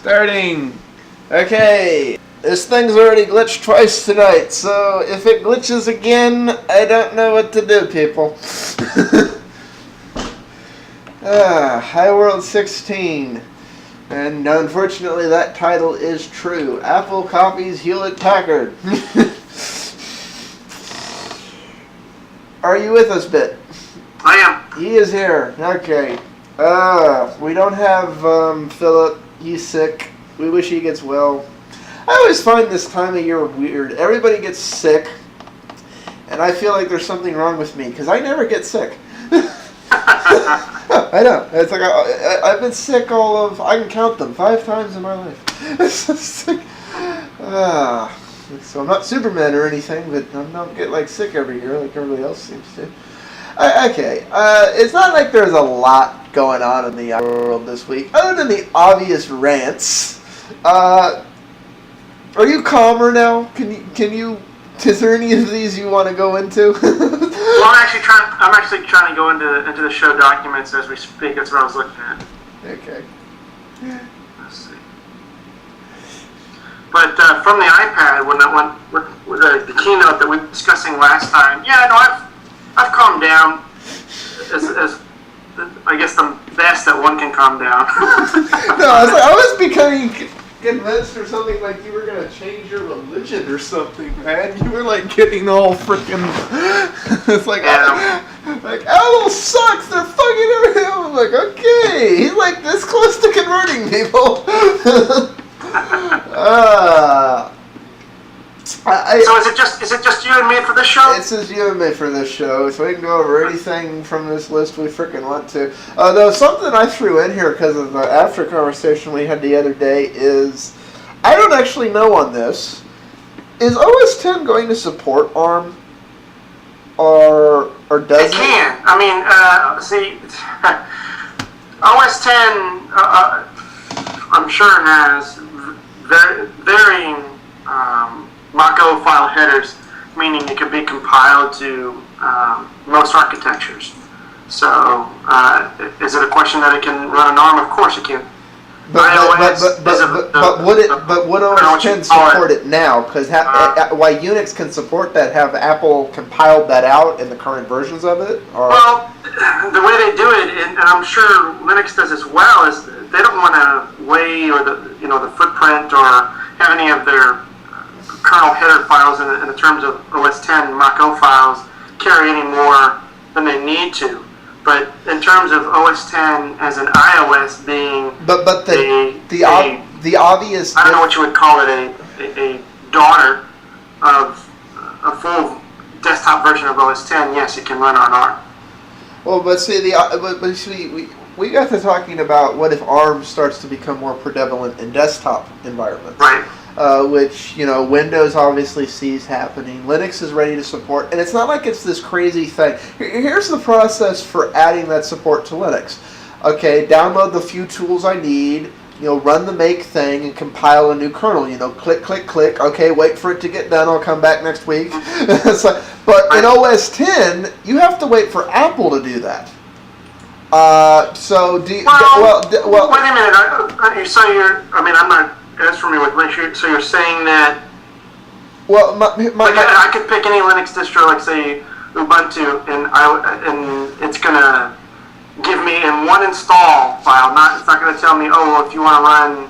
Starting. Okay. This thing's already glitched twice tonight, so if it glitches again, I don't know what to do, people. iWorld 16. And unfortunately that title is true. Apple copies Hewlett-Packard. Are you with us, Bit? I am. He is here. Okay. We don't have Philip. He's sick. We wish he gets well. I always find this time of year weird. Everybody gets sick, and I feel like there's something wrong with me because I never get sick. I know. It's like I've been sick I can count them 5 times in my life. So I'm not Superman or anything, but I don't get sick every year like everybody else seems to. Okay, it's not like there's a lot going on in the world this week, other than the obvious rants. Are you calmer now? Can you? Is there any of these you want to go into? Well, I'm actually trying to go into the show documents as we speak. That's what I was looking at. Okay. Let's see. But from the iPad, when the keynote that we were discussing last time, I've calmed down as I guess the best that one can calm down. No, I was becoming convinced or something like you were going to change your religion or something, man. You were getting all freaking. It's Apple sucks. They're fucking everything. I'm like, okay, he's this close to converting people. So is it just you and me for this show? It's just you and me for this show, so we can go over anything from this list we freaking want to. Though something I threw in here because of the after conversation we had the other day is, I don't actually know on this. Is OS X going to support ARM, or does it? It can. I mean, see, OS X, I'm sure has varying Mach-O file headers, meaning it can be compiled to most architectures. So, is it a question that it can run an ARM? Of course it can. But would OS X support it now? Because why Unix can support that, have Apple compiled that out in the current versions of it? Or? Well, the way they do it, and I'm sure Linux does as well, is they don't want to weigh the footprint or have any of their kernel header files in the terms of OS X Mach-O files carry any more than they need to. But in terms of OS X as an iOS being the obvious, I don't know what you would call it, a daughter of a full desktop version of OS X, yes, it can run on ARM. Well, but see, we got to talking about what if ARM starts to become more prevalent in desktop environments. Right. Which, Windows obviously sees happening. Linux is ready to support, and it's not like it's this crazy thing. Here's the process for adding that support to Linux. Okay, download the few tools I need, run the make thing and compile a new kernel. Click, click, click. Okay, wait for it to get done. I'll come back next week. But in OS X, you have to wait for Apple to do that. So do you, well, wait a minute. I'm not as familiar with Linux. So you're saying that? Well, I could pick any Linux distro, like say Ubuntu, and it's gonna give me in one install file. It's not gonna tell me, if you want to run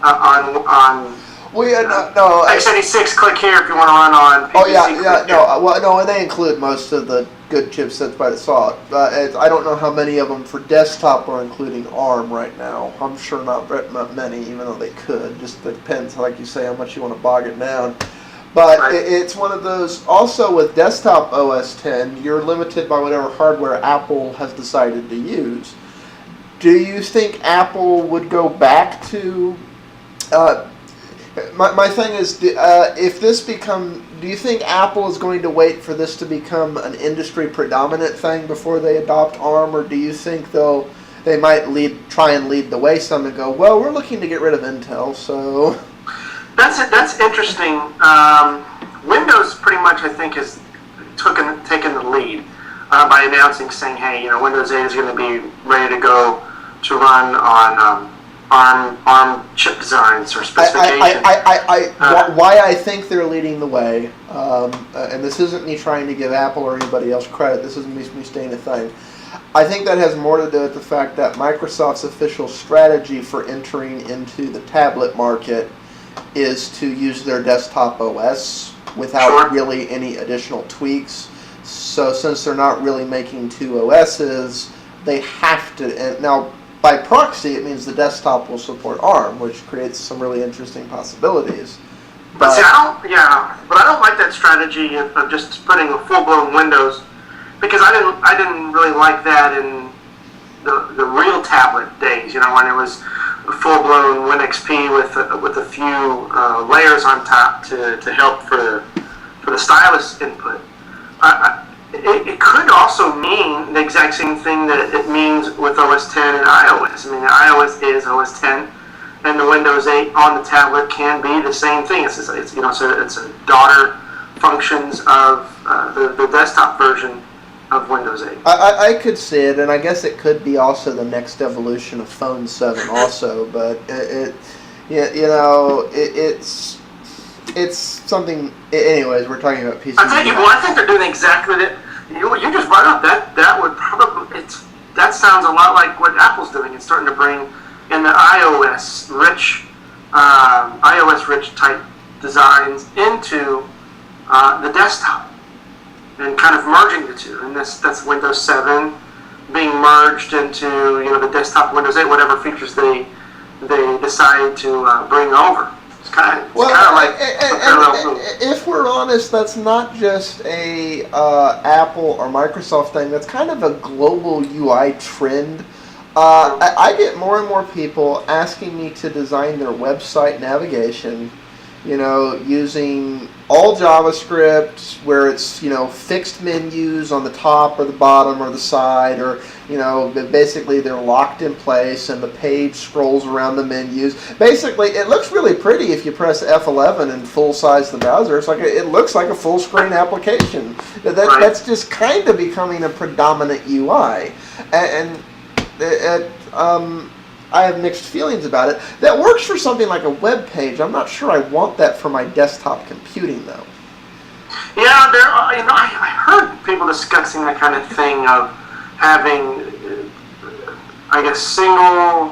on x86, click here if you want to run on PPC. And they include most of the good chipsets by default. I don't know how many of them for desktop are including ARM right now. I'm sure not many, even though they could. Just depends, like you say, how much you want to bog it down. But right. It's one of those. Also, with desktop OS X, you're limited by whatever hardware Apple has decided to use. Do you think Apple would go back to? My thing is, if this do you think Apple is going to wait for this to become an industry predominant thing before they adopt ARM, or do you think they might try and lead the way some and go, well, we're looking to get rid of Intel, so. That's interesting. Windows pretty much, I think, has taken the lead by saying, hey, Windows 8 is going to be ready to go to run on ARM chip designs or specifications. Why I think they're leading the way, and this isn't me trying to give Apple or anybody else credit, this isn't me stating a thing. I think that has more to do with the fact that Microsoft's official strategy for entering into the tablet market is to use their desktop OS without really any additional tweaks. So since they're not really making two OSs, they have to, and now by proxy it means the desktop will support ARM, which creates some really interesting possibilities. But see, I don't like that strategy of just putting a full-blown Windows, because I didn't really like that in the real tablet days. You know, when it was a full-blown WinXP with a few layers on top to help for the stylus input. It could also mean the exact same thing that it means with OS 10 and iOS. I mean, iOS is OS 10, and the Windows 8 on the tablet can be the same thing. It's a daughter functions of the desktop version of Windows 8. I could see it, and I guess it could be also the next evolution of Phone 7 also, but it's something. Anyways, we're talking about PC. I think they're doing exactly that. You just brought up that would probably that sounds a lot like what Apple's doing. It's starting to bring in the iOS rich type designs into the desktop, and kind of merging the two. And that's Windows 7 being merged into the desktop Windows 8, whatever features they decide to bring over. It's kind of like if we're honest, that's not just a Apple or Microsoft thing. That's kind of a global UI trend. I get more and more people asking me to design their website navigation, using all JavaScript, where it's, fixed menus on the top or the bottom or the side, or, basically they're locked in place and the page scrolls around the menus. Basically, it looks really pretty if you press F11 and full size the browser. It looks like a full screen application. That's just kind of becoming a predominant UI. I have mixed feelings about it. That works for something like a web page. I'm not sure I want that for my desktop computing, though. Yeah, I heard people discussing that kind of thing of having, I guess, single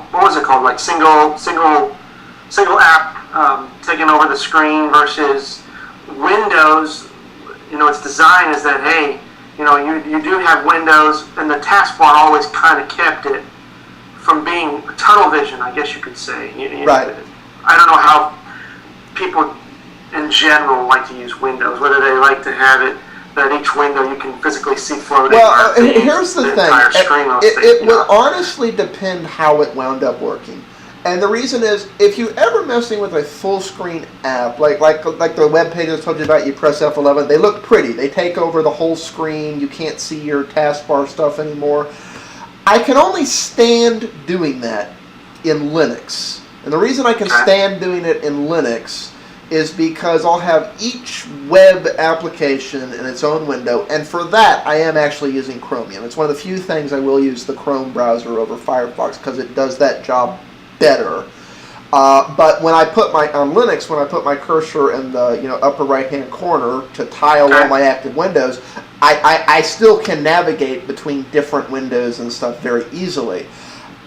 app taking over the screen versus Windows. Its design is that, hey, you do have Windows, and the taskbar always kind of kept it from being tunnel vision, I guess you could say. Right. I don't know how people in general like to use Windows, whether they like to have it that each window you can physically see floating. Well, here's the thing. Entire screen it would honestly depend how it wound up working. And the reason is, if you ever messing with a full screen app, like the web pages I told you about, you press F11, they look pretty. They take over the whole screen. You can't see your taskbar stuff anymore. I can only stand doing that in Linux. And the reason I can stand doing it in Linux is because I'll have each web application in its own window, and for that I am actually using Chromium. It's one of the few things I will use the Chrome browser over Firefox, because it does that job better. But when I put on Linux, when I put my cursor in the upper right hand corner to tile all my active windows, I still can navigate between different windows and stuff very easily.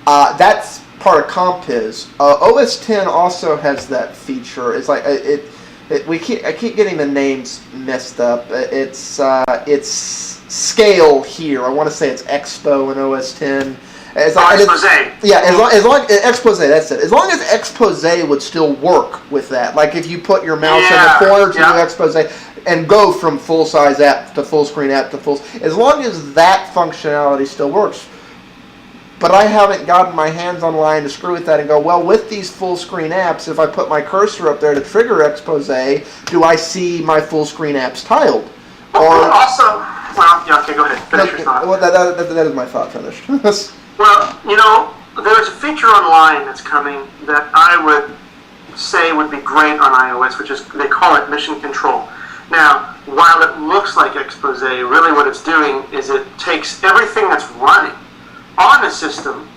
That's part of Compiz. OS 10 also has that feature. It's like I keep getting the names messed up. It's Scale here. I want to say it's Expo in OS 10. Expose. Yeah, as long Expose, that's it. As long as Expose would still work with that. Like if you put your mouse in the corner to do Expose and go from full size app to full screen app to full, as long as that functionality still works. But I haven't gotten my hands online to screw with that and go, well, with these full screen apps, if I put my cursor up there to trigger Expose, do I see my full screen apps tiled? Well, okay, go ahead. Finish your thought. Well, that is my thought finished. Well, there's a feature online that's coming that I would say would be great on iOS, which is, they call it Mission Control. Now, while it looks like Expose, really what it's doing is it takes everything that's running on the system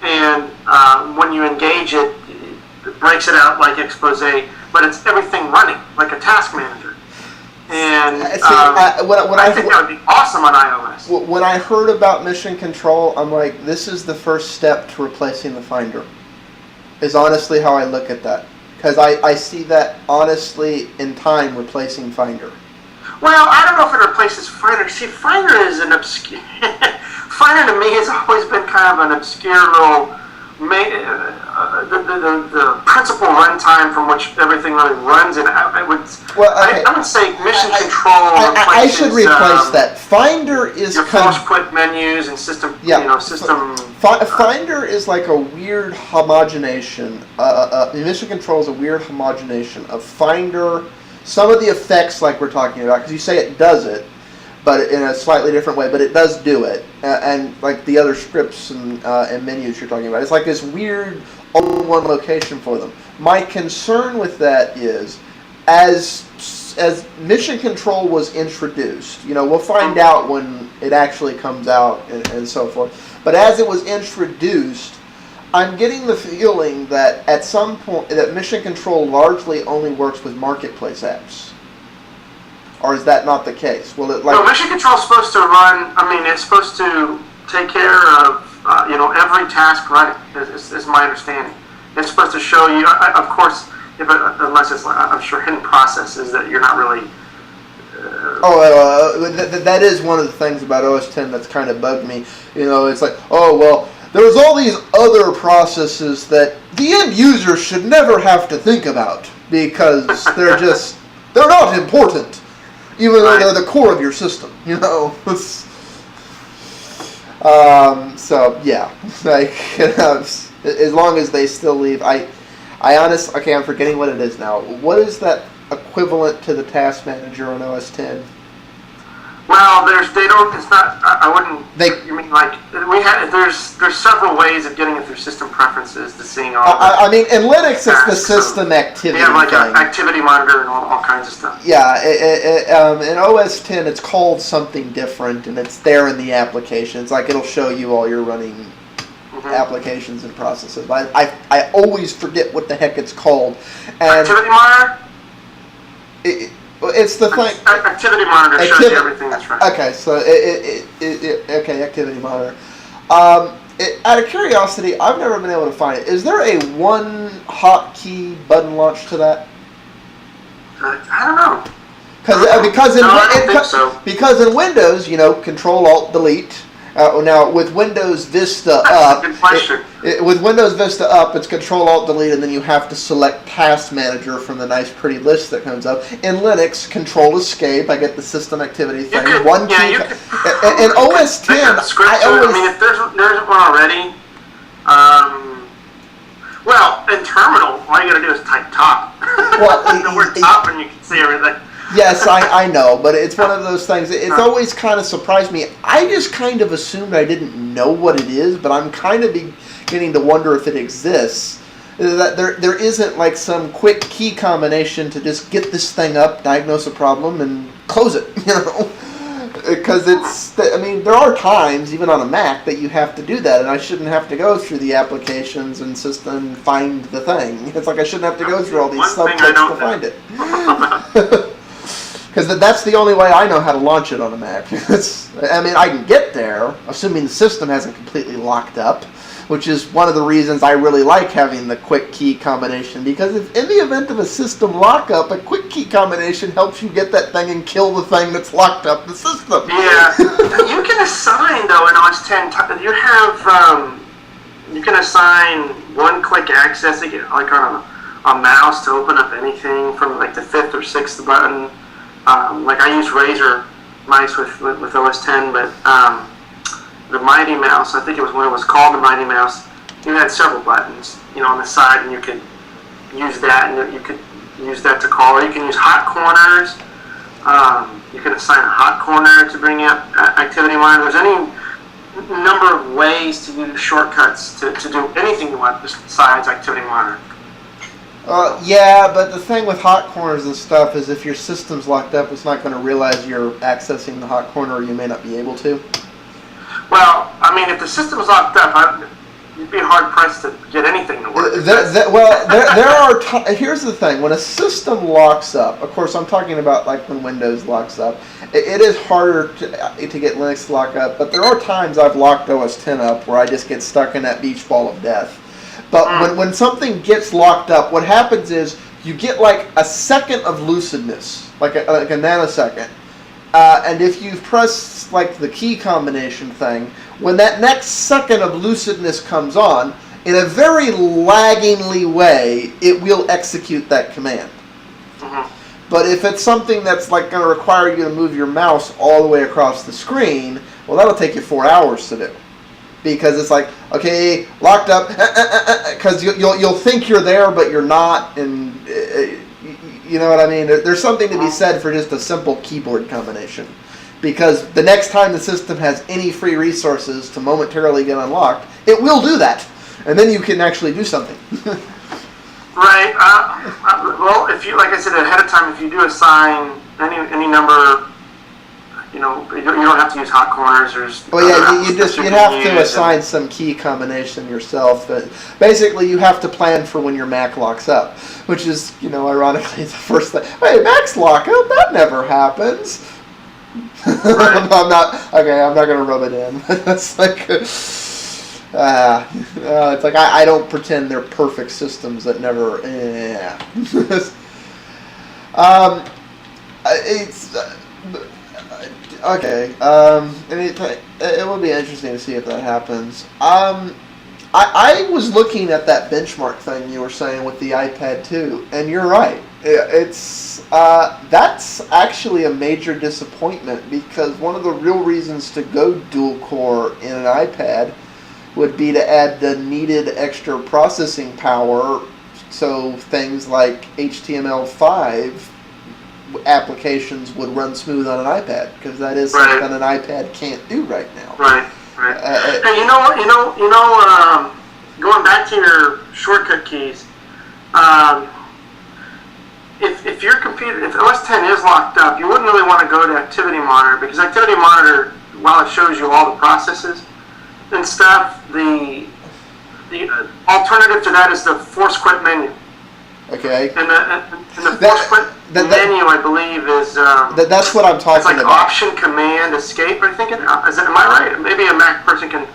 and when you engage it, it breaks it out like expose, but it's everything running like a task manager. And I think that would be awesome on iOS. When I heard about mission control, I'm like, this is the first step to replacing the Finder. Is honestly how I look at that. Because I see that, honestly, in time, replacing Finder. Well, I don't know if it replaces Finder. See, Finder is an obscure... Finder, to me, has always been kind of an obscure little... the principal runtime from which everything really runs, and I would say mission control replaces... I should replace that. Finder is... Your force quit menus and system... system... Finder is like a weird homogenation. Mission control is a weird homogenation of Finder, some of the effects like we're talking about, because you say it does it, but in a slightly different way, but it does do it. And like the other scripts and menus you're talking about. It's like this weird only one location for them. My concern with that is, as mission control was introduced, we'll find out when it actually comes out and so forth. But as it was introduced, I'm getting the feeling that at some point that mission control largely only works with marketplace apps. Or is that not the case? No, mission control is supposed to run. I mean, it's supposed to take care of every task running. Is my understanding. It's supposed to show you, of course, unless it's I'm sure hidden processes that you're not really. That is one of the things about OS X that's kind of bugged me. It's like, there's all these other processes that the end user should never have to think about because they're not important, even though they're the core of your system. So yeah, as long as they still leave, I'm forgetting what it is now. What is that equivalent to the task manager on OS X? Well, it's not, I wouldn't, you mean like, there's several ways of getting it through system preferences to seeing all I mean, in Linux, it's the system activity thing. You have like an activity monitor and all kinds of stuff. Yeah, in OS X, it's called something different, and it's there in the application. It's like it'll show you all your running applications and processes. I always forget what the heck it's called. And activity monitor? It's the thing. Activity monitor shows you everything that's right. Okay, so activity monitor. Out of curiosity, I've never been able to find it. Is there a one hotkey button launch to that? I don't know. Because in Windows, Control Alt Delete. Now with Windows Vista up, with Windows Vista up, it's Control Alt Delete, and then you have to select Task Manager from the nice pretty list that comes up. In Linux, Control Escape. I get the system activity thing. In OS X, if there's one already, in Terminal, all you got to do is type top. The word top, and you can see everything. Yes, I know, but it's one of those things. It's always kind of surprised me. I just kind of assumed I didn't know what it is, but I'm kind of beginning to wonder if it exists. That there isn't like some quick key combination to just get this thing up, diagnose a problem, and close it. Because there are times, even on a Mac, that you have to do that, and I shouldn't have to go through the applications and system find the thing. It's like I shouldn't have to go through all these subtext to find it. Because that's the only way I know how to launch it on a Mac. I can get there, assuming the system hasn't completely locked up, which is one of the reasons I really like having the quick key combination, because if in the event of a system lockup, a quick key combination helps you get that thing and kill the thing that's locked up the system. Yeah. You can assign, though, in OS X, you can assign one-click access, like on a mouse, to open up anything from like the 5th or 6th button. Like I use Razer mice with OS X, but the Mighty Mouse, I think it was when it was called the Mighty Mouse, you had several buttons, on the side, and you could use that, and you could use that to call. Or you can use hot corners. You can assign a hot corner to bring up activity monitor. There's any number of ways to use shortcuts to do anything you want besides activity monitor. Yeah, but the thing with hot corners and stuff is if your system's locked up, it's not going to realize you're accessing the hot corner, or you may not be able to. Well, if the system's locked up, you'd be hard pressed to get anything to work. Here's the thing: when a system locks up, of course, I'm talking about like when Windows locks up. It is harder to get Linux to lock up, but there are times I've locked OS 10 up where I just get stuck in that beach ball of death. But when something gets locked up, what happens is you get like a second of lucidness, like a nanosecond. And if you press like the key combination thing, when that next second of lucidness comes on, in a very laggingly way, it will execute that command. Mm-hmm. But if it's something that's like going to require you to move your mouse all the way across the screen, well, that'll take you 4 hours to do. Because it's like, okay, locked up, because you'll think you're there, but you're not, and you know what I mean? There's something to be said for just a simple keyboard combination. Because the next time the system has any free resources to momentarily get unlocked, it will do that. And then you can actually do something. Right. Well, if you, like I said ahead of time, if you do assign any number, you don't have to use hot corners or. Well, yeah, you'd have to assign some key combination yourself. But basically, you have to plan for when your Mac locks up, which is, ironically, the first thing. Hey, Macs lock up? That never happens. Right. I'm not going to rub it in. It's like. It's like I don't pretend they're perfect systems that never. It's okay. It will be interesting to see if that happens. I was looking at that benchmark thing you were saying with the iPad 2, and you're right. It's that's actually a major disappointment, because one of the real reasons to go dual core in an iPad would be to add the needed extra processing power, so things like HTML5 applications would run smooth on an iPad, because that is something an iPad can't do right now. Right. Hey, going back to your shortcut keys, if your computer, if OS 10 is locked up, you wouldn't really want to go to Activity Monitor, because Activity Monitor, while it shows you all the processes and stuff, the alternative to that is the force quit menu. Okay. And the force quit menu, I believe, is that's what I'm talking it's like about. Option Command Escape. I think am I right? Maybe a Mac person can.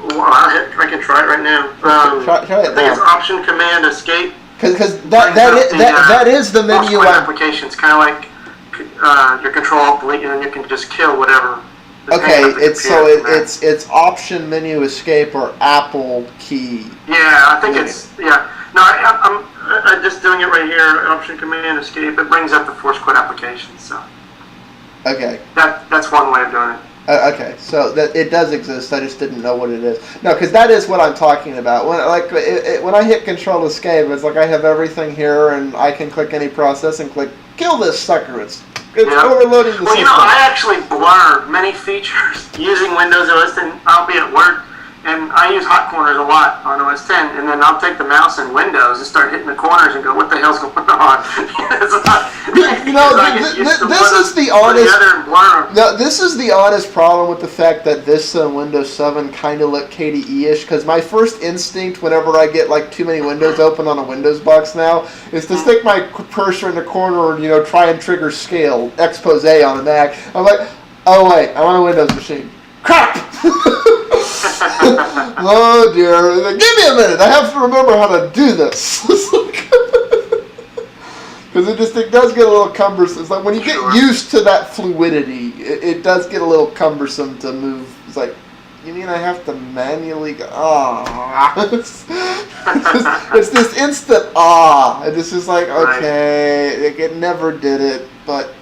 I can try it right now. Try it I think it's Option Command Escape. Because that is the menu. Applications, kind of like your Control Delete, and then you can just kill whatever. Okay, it's Option Menu Escape or Apple Key. Yeah, I think it's No, I'm just doing it right here. Option Command Escape. It brings up the force quit applications. So. Okay. That's one way of doing it. Okay, so that it does exist. I just didn't know what it is. No, because that is what I'm talking about. When I hit Control Escape, it's like I have everything here, and I can click any process and click kill this sucker. It's overloading the system. I actually blur many features using Windows OS 10. I'll be at work, and I use hot corners a lot on OS 10, and then I'll take the mouse in Windows and start hitting the corners and go, what the hell's going on? This is the honest problem with the fact that Vista and Windows 7 kind of look KDE-ish, because my first instinct whenever I get like too many windows open on a Windows box now is to stick my cursor in the corner and try and trigger scale expose on a Mac. I'm like, oh wait, I'm on a Windows machine. Crap! Oh dear. Give me a minute. I have to remember how to do this. Because it does get a little cumbersome. It's like when you get used to that fluidity, it does get a little cumbersome to move. It's like, you mean I have to manually go? It's this instant and it's just like, okay, it never did it, but